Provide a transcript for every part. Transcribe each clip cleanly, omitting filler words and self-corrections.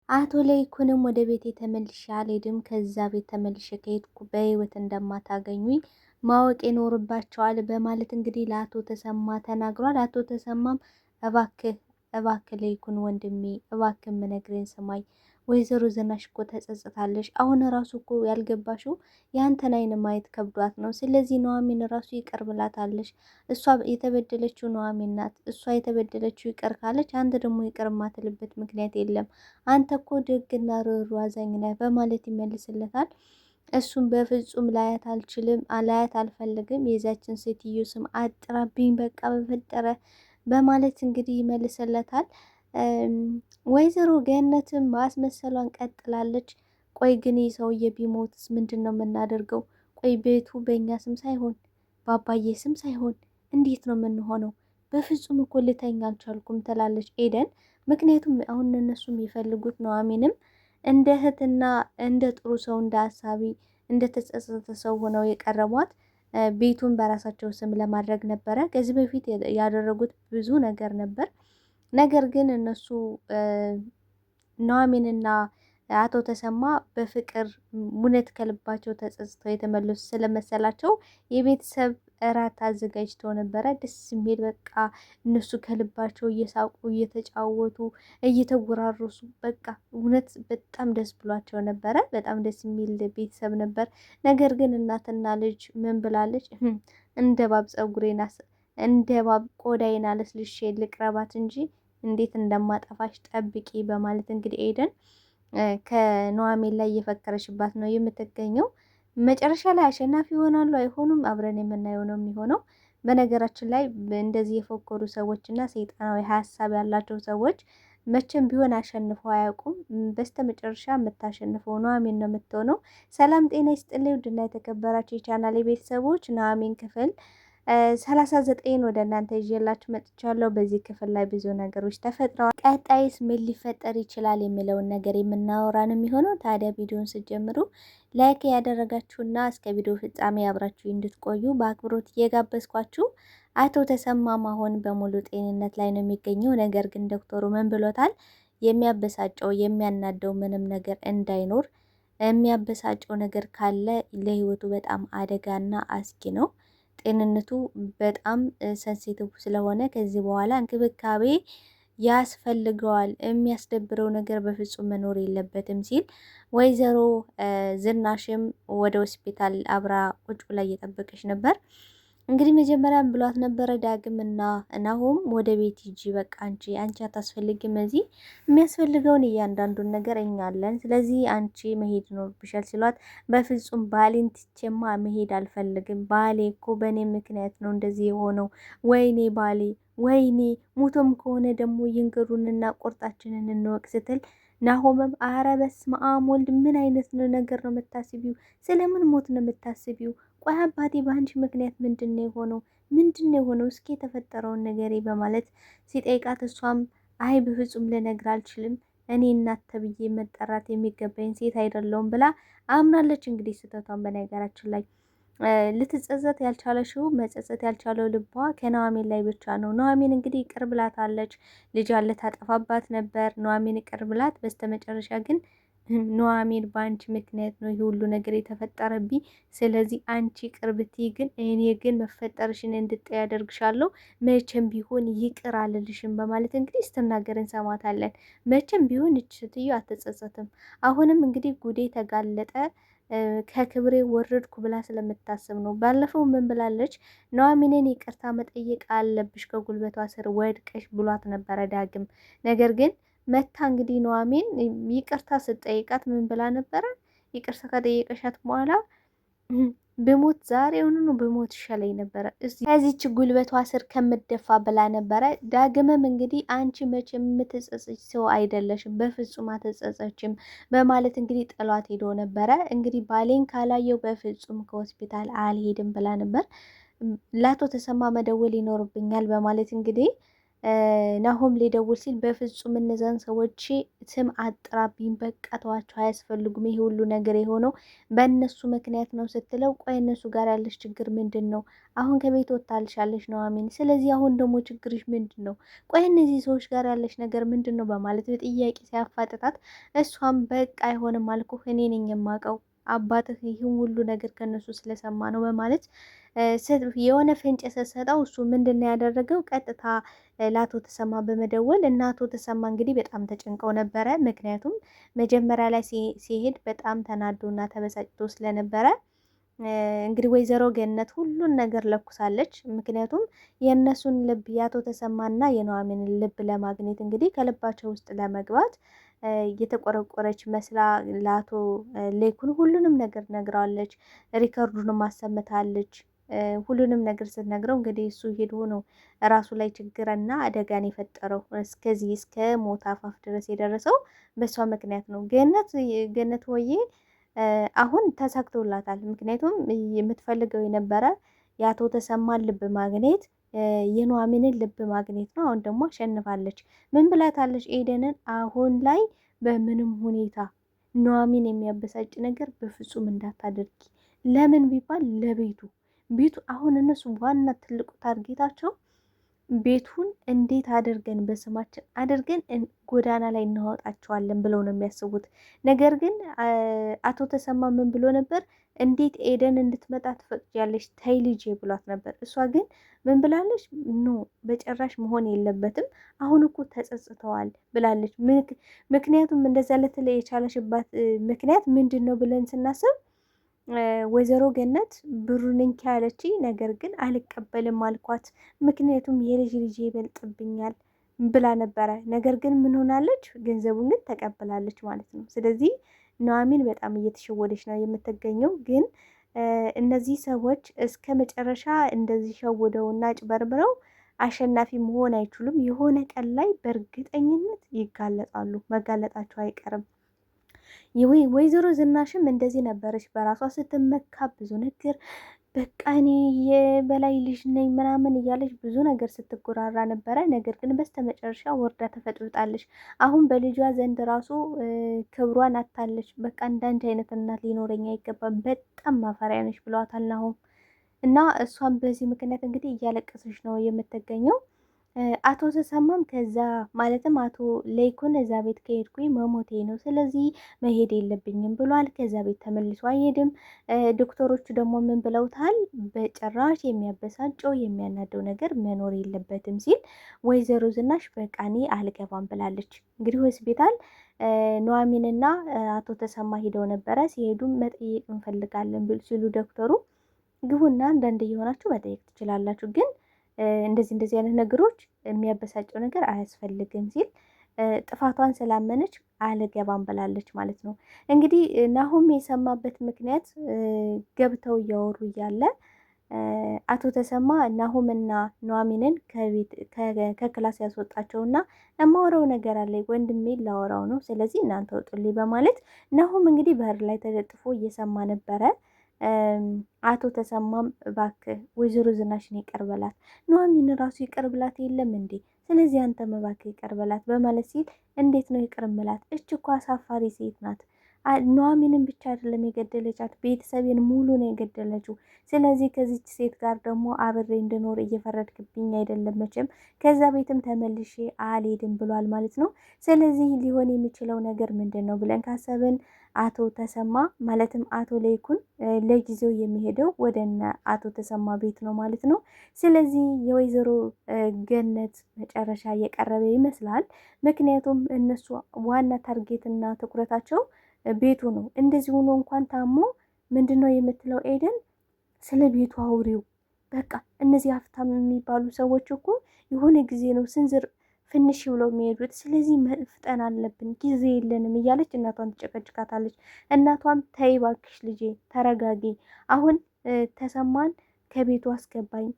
አቶ ለይኩንም ወደ ቤቴ ተመልሼ አልሄድም። ከዛ ቤት ተመልሼ ከሄድኩ በህይወት እንደማታገኙኝ ማወቅ ይኖርባቸዋል በማለት እንግዲህ ለአቶ ተሰማ ተናግሯል። አቶ ተሰማም እባክህ እባክህ ለይኩን ወንድሜ እባክህ ምነግሬን ስማኝ፣ ወይዘሮ ዝናሽ እኮ ተጸጽታለሽ። አሁን ራሱ እኮ ያልገባሽው ያንተን አይን ማየት ከብዷት ነው። ስለዚህ ኑሐሚን ራሱ ይቅር ብላታለሽ። እሷ የተበደለችው ኑሐሚን ናት። እሷ የተበደለችው ይቅር ካለች አንተ ደግሞ ይቅር ማትልበት ምክንያት የለም። አንተ እኮ ደግና ርኅሩኅ አዛኝ ነህ በማለት ይመልስለታል። እሱም በፍጹም ላያት አልችልም፣ ላያት አልፈልግም፣ የዛችን ሴትዮ ስም አጥራብኝ በቃ በፈጠረ በማለት እንግዲህ ይመልስለታል። ወይዘሮ ገነትም ማስመሰሏን ቀጥላለች። ቆይ ግን ይህ ሰውዬ ቢሞትስ ምንድን ነው የምናደርገው? ቆይ ቤቱ በእኛ ስም ሳይሆን በአባዬ ስም ሳይሆን እንዴት ነው የምንሆነው? በፍጹም እኮ ልተኛ አልቻልኩም ትላለች ኤደን። ምክንያቱም አሁን እነሱ የሚፈልጉት ኑሐሚንም እንደ እህትና እንደ ጥሩ ሰው እንደ አሳቢ እንደ ተጸጸተ ሰው ሆነው የቀረቧት ቤቱን በራሳቸው ስም ለማድረግ ነበረ። ከዚህ በፊት ያደረጉት ብዙ ነገር ነበር። ነገር ግን እነሱ ኑሐሚንና አቶ ተሰማ በፍቅር እውነት ከልባቸው ተጸጽተው የተመለሱ ስለመሰላቸው የቤተሰብ እራት አዘጋጅተው ነበረ። ደስ የሚል በቃ እነሱ ከልባቸው እየሳቁ እየተጫወቱ እየተጎራረሱ በቃ እውነት በጣም ደስ ብሏቸው ነበረ። በጣም ደስ የሚል ቤተሰብ ነበር። ነገር ግን እናትና ልጅ ምን ብላለች? እንደ ባብ ጸጉሬን እንደ ባብ ቆዳዬን አለስልሼ ልቅረባት እንጂ እንዴት እንደማጠፋሽ ጠብቂ በማለት እንግዲህ ኤደን ከኑሐሚን ላይ እየፈከረሽባት ነው የምትገኘው። መጨረሻ ላይ አሸናፊ ይሆናሉ አይሆኑም አብረን የምናየው ነው የሚሆነው። በነገራችን ላይ እንደዚህ የፎከሩ ሰዎች እና ሰይጣናዊ ሀሳብ ያላቸው ሰዎች መቼም ቢሆን አሸንፈው አያውቁም። በስተ መጨረሻ የምታሸንፈው ኑሐሚን ነው የምትሆነው። ሰላም ጤና ይስጥልኝ ውድና የተከበራችሁ የቻናሌ ቤተሰቦች ኑሐሚን ክፍል 39 ወደ እናንተ ይዤላችሁ መጥቻለሁ። በዚህ ክፍል ላይ ብዙ ነገሮች ተፈጥረዋል። ቀጣይስ ምን ሊፈጠር ይችላል የሚለውን ነገር የምናወራ ነው የሚሆነው። ታዲያ ቪዲዮን ስትጀምሩ ላይክ ያደረጋችሁና እስከ ቪዲዮ ፍጻሜ አብራችሁ እንድትቆዩ በአክብሮት እየጋበዝኳችሁ። አቶ ተሰማም አሁን በሙሉ ጤንነት ላይ ነው የሚገኘው። ነገር ግን ዶክተሩ ምን ብሎታል? የሚያበሳጨው የሚያናደው ምንም ነገር እንዳይኖር፣ የሚያበሳጨው ነገር ካለ ለህይወቱ በጣም አደጋና አስጊ ነው። ጤንነቱ በጣም ሰንሲቲቭ ስለሆነ ከዚህ በኋላ እንክብካቤ ያስፈልገዋል። የሚያስደብረው ነገር በፍጹም መኖር የለበትም ሲል ወይዘሮ ዝናሽም ወደ ሆስፒታል አብራ ቁጭ ብላ እየጠበቀች ነበር። እንግዲህ መጀመሪያም ብሏት ነበረ ዳግም እና ናሆም ወደ ቤት ሂጂ፣ በቃ አንቺ አታስፈልጊም፣ እዚህ የሚያስፈልገውን እያንዳንዱን ነገር እኛ አለን፣ ስለዚህ አንቺ መሄድ ይኖርብሻል ሲሏት፣ በፍጹም ባሌን ትቼማ መሄድ አልፈልግም፣ ባሌ እኮ በእኔ ምክንያት ነው እንደዚህ የሆነው፣ ወይኔ ባሌ ወይኔ፣ ሙቶም ከሆነ ደግሞ ይንገሩንና ቁርጣችንን እንወቅ ስትል ናሆምም አረ በስመ አብ ወልድ፣ ምን አይነት ነገር ነው የምታስቢው? ስለምን ሞት ነው የምታስቢው? ቆይ አባቴ በአንቺ ምክንያት ምንድን ነው የሆነው? ምንድን ነው የሆነው? እስኪ የተፈጠረውን ነገሬ በማለት ሲጠይቃት እሷም አይ በፍጹም ልነግር አልችልም፣ እኔ እናት ተብዬ መጠራት የሚገባኝ ሴት አይደለውም ብላ አምናለች። እንግዲህ ስህተቷን በነገራችን ላይ ልትጸጸት ያልቻለሽው መጸጸት ያልቻለው ልቧ ከኑሐሚን ላይ ብቻ ነው። ኑሐሚን እንግዲህ ይቅር ብላታለች። ልጅ አለ ታጠፋባት ነበር። ኑሐሚን ይቅር ብላት፣ በስተመጨረሻ ግን ኑሐሚን በአንቺ ምክንያት ነው ይህ ሁሉ ነገር የተፈጠረብኝ፣ ስለዚህ አንቺ ይቅር ብትይ ግን እኔ ግን መፈጠርሽን እንድጠይ ያደርግሻለሁ፣ መቼም ቢሆን ይቅር አልልሽም በማለት እንግዲህ ስትናገር እንሰማታለን። መቼም ቢሆን እች ሴትዮ አትጸጸትም። አሁንም እንግዲህ ጉዴ ተጋለጠ ከክብሬ ወረድኩ ብላ ስለምታስብ ነው። ባለፈው ምን ብላለች? ኑሐሚንን ይቅርታ መጠየቅ አለብሽ ከጉልበቷ ስር ወድቀሽ ብሏት ነበረ ዳግም። ነገር ግን መታ እንግዲህ ኑሐሚን ይቅርታ ስትጠይቃት ምን ብላ ነበረ? ይቅርታ ከጠየቀሻት በኋላ ብሞት ዛሬውኑ ብሞት ይሻለኝ ነበረ ከዚች ጉልበቷ ስር ከምደፋ ብላ ነበረ። ዳግምም እንግዲህ አንቺ መቼ የምትጸጸች ሰው አይደለሽም፣ በፍጹም አትጸጸችም በማለት እንግዲህ ጥሏት ሄዶ ነበረ። እንግዲህ ባሌን ካላየው በፍጹም ከሆስፒታል አልሄድም ብላ ነበር። ለአቶ ተሰማ መደወል ይኖርብኛል በማለት እንግዲህ ናሆም ሊደውል ሲል በፍጹም እነዛን ሰዎች ስም አጥራብኝ፣ በቃ ተዋቸው፣ አያስፈልጉም፣ ይሄ ሁሉ ነገር የሆነው በእነሱ ምክንያት ነው ስትለው፣ ቆይ እነሱ ጋር ያለሽ ችግር ምንድን ነው? አሁን ከቤት ወጥታልሻለሽ ኑሐሚን፣ ስለዚህ አሁን ደግሞ ችግርሽ ምንድን ነው? ቆይ እነዚህ ሰዎች ጋር ያለሽ ነገር ምንድን ነው? በማለት በጥያቄ ሲያፋጥጣት፣ እሷም በቃ አይሆንም አልኩህ፣ እኔ ነኝ የማውቀው አባትህ ይህን ሁሉ ነገር ከነሱ ስለሰማ ነው በማለት የሆነ ፍንጭ ስትሰጠው እሱ ምንድን ነው ያደረገው? ቀጥታ ለአቶ ተሰማ በመደወል እና አቶ ተሰማ እንግዲህ በጣም ተጨንቀው ነበረ። ምክንያቱም መጀመሪያ ላይ ሲሄድ በጣም ተናዶና ተበሳጭቶ ስለነበረ እንግዲህ ወይዘሮ ገነት ሁሉን ነገር ለኩሳለች። ምክንያቱም የእነሱን ልብ የአቶ ተሰማና የኑሐሚንን ልብ ለማግኘት እንግዲህ ከልባቸው ውስጥ ለመግባት የተቆረቆረች መስላ ለአቶ ሌኩን ሁሉንም ነገር ነግረዋለች። ሪከርዱንም አሰምታለች። ሁሉንም ነገር ስትነግረው እንግዲህ እሱ ሄዶ ነው ራሱ ላይ ችግርና አደጋን የፈጠረው እስከዚህ እስከ ሞት አፋፍ ድረስ የደረሰው በእሷ ምክንያት ነው። ገነት ወዬ አሁን ተሳክቶላታል። ምክንያቱም የምትፈልገው የነበረ የአቶ ተሰማን ልብ ማግኘት የኑሐሚንን ልብ ማግኘት ነው። አሁን ደግሞ አሸንፋለች። ምን ብላታለች? ኤደንን አሁን ላይ በምንም ሁኔታ ኑሐሚን የሚያበሳጭ ነገር በፍጹም እንዳታደርጊ። ለምን ቢባል ቤቱ አሁን እነሱ ዋና ትልቁ ታርጌታቸው ቤቱን እንዴት አድርገን በስማችን አድርገን ጎዳና ላይ እናወጣቸዋለን ብለው ነው የሚያስቡት። ነገር ግን አቶ ተሰማ ምን ብሎ ነበር? እንዴት ኤደን እንድትመጣ ትፈቅጃለሽ? ተይ ልጄ ብሏት ነበር። እሷ ግን ምን ብላለች? ኖ በጭራሽ መሆን የለበትም አሁን እኮ ተጸጽተዋል ብላለች። ምክንያቱም እንደዛ ልትለይ የቻለሽባት ምክንያት ምንድን ነው ብለን ስናስብ ወይዘሮ ገነት ብሩን እንኪ ያለች፣ ነገር ግን አልቀበልም አልኳት፣ ምክንያቱም የልጅ ይበልጥብኛል ብላ ነበረ። ነገር ግን ምን ሆናለች? ገንዘቡን ግን ተቀብላለች ማለት ነው። ስለዚህ ኑሐሚን በጣም እየተሸወደች ነው የምትገኘው። ግን እነዚህ ሰዎች እስከ መጨረሻ እንደዚህ ሸውደውና አጭበርብረው አሸናፊ መሆን አይችሉም። የሆነ ቀን ላይ በእርግጠኝነት ይጋለጣሉ። መጋለጣቸው አይቀርም። ወይዘሮ ዝናሽም እንደዚህ ነበረች። በራሷ ስትመካ ብዙ ነገር በቃ እኔ የበላይ ልጅ ነኝ ምናምን እያለች ብዙ ነገር ስትጎራራ ነበረ። ነገር ግን በስተመጨረሻ ወርዳ ተፈጥብጣለች። አሁን በልጇ ዘንድ ራሱ ክብሯን አታለች። በቃ እንዳንቺ አይነት እናት ሊኖረኝ አይገባም፣ በጣም ማፈሪያ ነች ብለዋታል ናሆም። እና እሷን በዚህ ምክንያት እንግዲህ እያለቀሰች ነው የምትገኘው። አቶ ተሰማም ከዛ ማለትም አቶ ለይኩን እዛ ቤት ከሄድኩኝ መሞቴ ነው፣ ስለዚህ መሄድ የለብኝም ብሏል። ከዛ ቤት ተመልሶ አይሄድም። ዶክተሮቹ ደግሞ ምን ብለውታል? በጭራሽ የሚያበሳጨው የሚያናደው ነገር መኖር የለበትም ሲል ወይዘሮ ዝናሽ በቃ እኔ አልገባም ብላለች። እንግዲህ ሆስፒታል ኑሐሚንና አቶ ተሰማ ሂደው ነበረ። ሲሄዱም መጠየቅ እንፈልጋለን ሲሉ ዶክተሩ ግቡና አንዳንድ እየሆናችሁ መጠየቅ ትችላላችሁ፣ ግን እንደዚህ አይነት ነገሮች የሚያበሳጨው ነገር አያስፈልግም ሲል ጥፋቷን ስላመነች አልገባም ብላለች ማለት ነው። እንግዲህ ናሆም የሰማበት ምክንያት ገብተው እያወሩ እያለ አቶ ተሰማ ናሆምና ኑሐሚንን ከክላስ ያስወጣቸውና የማወራው ነገር አለ ወንድሜ ላወራው ነው፣ ስለዚህ እናንተ ውጡልኝ በማለት ናሆም እንግዲህ በር ላይ ተለጥፎ እየሰማ ነበረ። አቶ ተሰማም እባክህ ወይዘሮ ዝናሽን ይቀርበላት፣ ኑሐሚን ራሱ ይቀርብላት የለም እንዴ? ስለዚህ አንተም እባክህ ይቀርበላት በማለት ሲል እንዴት ነው ይቅርምላት? እች እኮ አሳፋሪ ሴት ናት። ኑሐሚንን ብቻ አይደለም የገደለቻት፣ ቤተሰቤን ሙሉ ነው የገደለችው። ስለዚህ ከዚች ሴት ጋር ደግሞ አብሬ እንድኖር እየፈረድክብኝ አይደለም መቼም ከዛ ቤትም ተመልሼ አልሄድም ብሏል ማለት ነው። ስለዚህ ሊሆን የሚችለው ነገር ምንድን ነው ብለን ካሰብን አቶ ተሰማ ማለትም አቶ ለይኩን ለጊዜው የሚሄደው ወደነ አቶ ተሰማ ቤት ነው ማለት ነው። ስለዚህ የወይዘሮ ገነት መጨረሻ እየቀረበ ይመስላል። ምክንያቱም እነሱ ዋና ታርጌትና ትኩረታቸው ቤቱ ነው። እንደዚህ ሆኖ እንኳን ታሞ ምንድን ነው የምትለው ኤደን? ስለ ቤቱ አውሪው በቃ እነዚህ ሀብታም የሚባሉ ሰዎች እኮ የሆነ ጊዜ ነው ስንዝር ፍንሽ ብለው የሚሄዱት። ስለዚህ መፍጠን አለብን፣ ጊዜ የለንም እያለች እናቷን ትጨቀጭቃታለች። እናቷም ተይ እባክሽ ልጄ ተረጋጊ፣ አሁን ተሰማን ከቤቱ አስገባኝ፣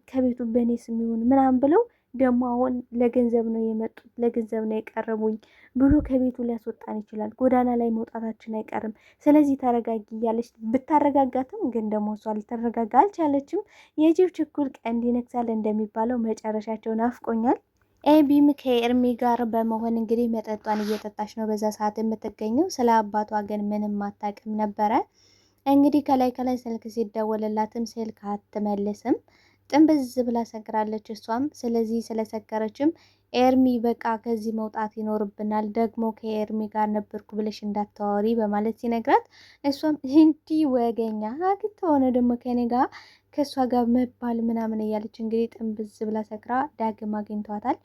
ከቤቱ በእኔ ስም ይሁን ምናምን ብለው ደግሞ አሁን ለገንዘብ ነው የመጡት፣ ለገንዘብ ነው የቀረቡኝ ብሎ ከቤቱ ሊያስወጣን ይችላል። ጎዳና ላይ መውጣታችን አይቀርም። ስለዚህ ተረጋጊ እያለች ብታረጋጋትም ግን ደግሞ እሷ ልትረጋጋ አልቻለችም። የጅብ ችኩል ቀንድ ይነክሳል እንደሚባለው መጨረሻቸው ናፍቆኛል። ኤቢም ከኤርሚ ጋር በመሆን እንግዲህ መጠጧን እየጠጣች ነው በዛ ሰዓት የምትገኘው። ስለ አባቷ ግን ምንም አታውቅም ነበረ። እንግዲህ ከላይ ከላይ ስልክ ሲደወልላትም ስልክ አትመልስም። ጥንብዝ ብላ ሰክራለች እሷም። ስለዚህ ስለሰከረችም ኤርሚ በቃ ከዚህ መውጣት ይኖርብናል፣ ደግሞ ከኤርሚ ጋር ነበርኩ ብለሽ እንዳታወሪ በማለት ሲነግራት እሷም እንዲህ ወገኛ አግኝተ ሆነ ደግሞ ከኔ ጋር ከእሷ ጋር መባል ምናምን እያለች እንግዲህ ጥንብዝ ብላ ሰክራ ዳግም አግኝቷታል።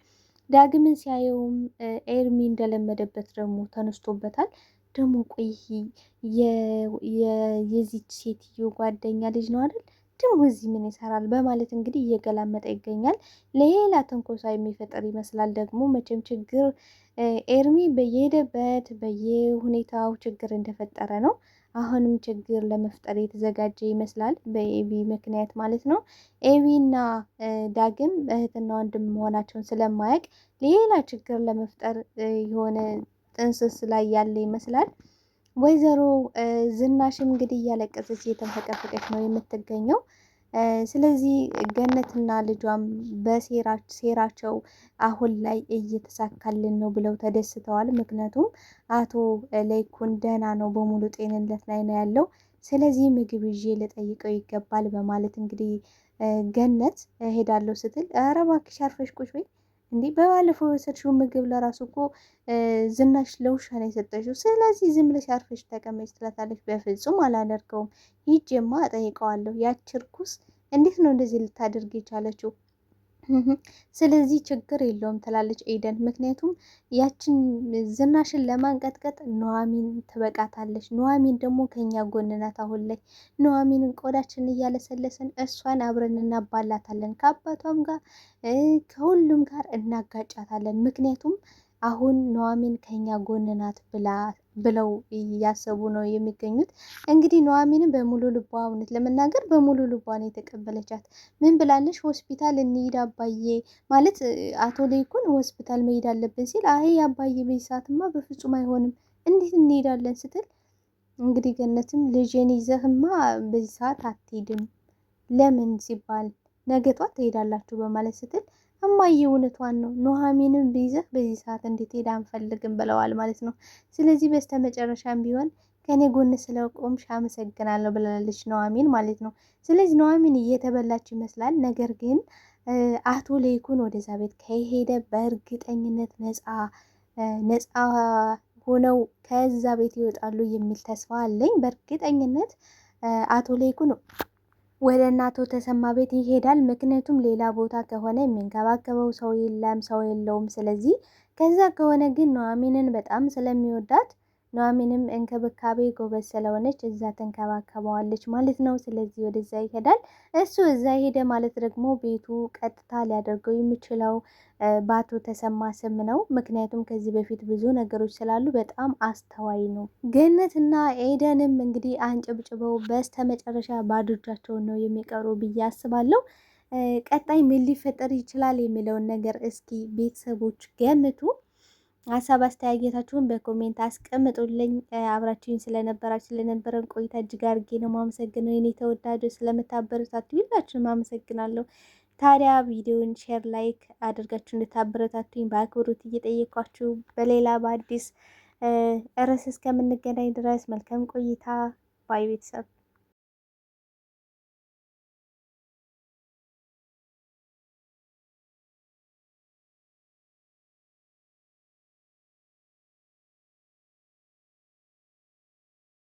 ዳግምን ሲያየውም ኤርሚ እንደለመደበት ደግሞ ተነስቶበታል። ደግሞ ቆይ የዚች ሴትዮ ጓደኛ ልጅ ነው አይደል ደግሞ እዚህ ምን ይሰራል በማለት እንግዲህ እየገላመጠ ይገኛል። ሌላ ትንኮሳ የሚፈጠር ይመስላል። ደግሞ መቼም ችግር ኤርሚ በየሄደበት በየሁኔታው ችግር እንደፈጠረ ነው። አሁንም ችግር ለመፍጠር የተዘጋጀ ይመስላል፣ በኤቢ ምክንያት ማለት ነው። ኤቢና ዳግም እህትና ወንድም መሆናቸውን ስለማያውቅ ሌላ ችግር ለመፍጠር የሆነ ጥንስስ ላይ ያለ ይመስላል። ወይዘሮ ዝናሽም እንግዲህ እያለቀሰች እየተንፈቀፈቀች ነው የምትገኘው። ስለዚህ ገነትና ልጇም በሴራቸው አሁን ላይ እየተሳካልን ነው ብለው ተደስተዋል። ምክንያቱም አቶ ለይኩን ደህና ነው፣ በሙሉ ጤንነት ላይ ነው ያለው። ስለዚህ ምግብ ይዤ ልጠይቀው ይገባል በማለት እንግዲህ ገነት ሄዳለሁ ስትል ኧረ እባክሽ አርፈሽ ቁጭ በይ እንዲህ በባለፈው የወሰድሽው ምግብ ለራሱ እኮ ዝናሽ ለውሻ ነው የሰጠሽው። ስለዚህ ዝም ብለሽ አርፈሽ ተቀመጭ ትላታለች። በፍጹም አላደርገውም፣ ሂጄማ እጠይቀዋለሁ። ያች ርኩስ እንዴት ነው እንደዚህ ልታደርግ የቻለችው? ስለዚህ ችግር የለውም ትላለች ኤደን። ምክንያቱም ያችን ዝናሽን ለማንቀጥቀጥ ኑሐሚን ትበቃታለች። ኑሐሚን ደግሞ ከኛ ጎን ናት። አሁን ላይ ኑሐሚንን ቆዳችን እያለሰለስን እሷን አብረን እናባላታለን፣ ከአባቷም ጋር ከሁሉም ጋር እናጋጫታለን። ምክንያቱም አሁን ኑሐሚን ከኛ ጎን ናት ብለው እያሰቡ ነው የሚገኙት። እንግዲህ ኑሐሚንን በሙሉ ልቧ እውነት ለመናገር በሙሉ ልቧ ነው የተቀበለቻት። ምን ብላለች? ሆስፒታል እንሂድ አባዬ ማለት አቶ ለይኩን ሆስፒታል መሄድ አለብን ሲል አይ አባዬ በዚህ ሰዓትማ በፍጹም አይሆንም፣ እንዴት እንሄዳለን ስትል እንግዲህ ገነትም ልጄን ይዘህማ በዚህ ሰዓት አትሄድም፣ ለምን ሲባል ነገ ጧት ትሄዳላችሁ በማለት ስትል እማዬ እውነቷን ነው፣ ኑሐሚንን ቢይዘህ በዚህ ሰዓት እንድትሄድ አንፈልግም ብለዋል ማለት ነው። ስለዚህ በስተ መጨረሻም ቢሆን ከኔ ጎን ስለቆምሽ አመሰግናለሁ ብላለች ኑሐሚን ማለት ነው። ስለዚህ ኑሐሚን እየተበላች ይመስላል። ነገር ግን አቶ ለይኩን ወደዛ ቤት ከሄደ በእርግጠኝነት ነፃ ሆነው ከዛ ቤት ይወጣሉ የሚል ተስፋ አለኝ። በእርግጠኝነት አቶ ለይኩን ወደ እናቶ ተሰማ ቤት ይሄዳል። ምክንያቱም ሌላ ቦታ ከሆነ የሚንከባከበው ሰው የለም፣ ሰው የለውም። ስለዚህ ከዛ ከሆነ ግን ኑሐሚንን በጣም ስለሚወዳት ኑሐሚንም እንክብካቤ ጎበዝ ስለሆነች እዛ ተንከባከበዋለች ማለት ነው። ስለዚህ ወደዛ ይሄዳል። እሱ እዛ ሄደ ማለት ደግሞ ቤቱ ቀጥታ ሊያደርገው የሚችለው በአቶ ተሰማ ስም ነው። ምክንያቱም ከዚህ በፊት ብዙ ነገሮች ስላሉ በጣም አስተዋይ ነው። ገነትና ኤደንም እንግዲህ አንጨብጭበው በስተ መጨረሻ ባዶ እጃቸውን ነው የሚቀሩ ብዬ አስባለሁ። ቀጣይ ምን ሊፈጠር ይችላል የሚለውን ነገር እስኪ ቤተሰቦች ገምቱ። ሀሳብ አስተያየታችሁን በኮሜንት አስቀምጡልኝ። አብራችሁኝ ስለነበረን ቆይታ እጅግ አድርጌ ነው ማመሰግነው። የኔ ተወዳጆች ስለምታበረታቱ ሁላችሁንም አመሰግናለሁ። ታዲያ ቪዲዮን ሼር፣ ላይክ አድርጋችሁ እንድታበረታቱኝ በአክብሮት እየጠየኳችሁ በሌላ በአዲስ ርዕስ እስከምንገናኝ ድረስ መልካም ቆይታ ባይ ቤተሰብ።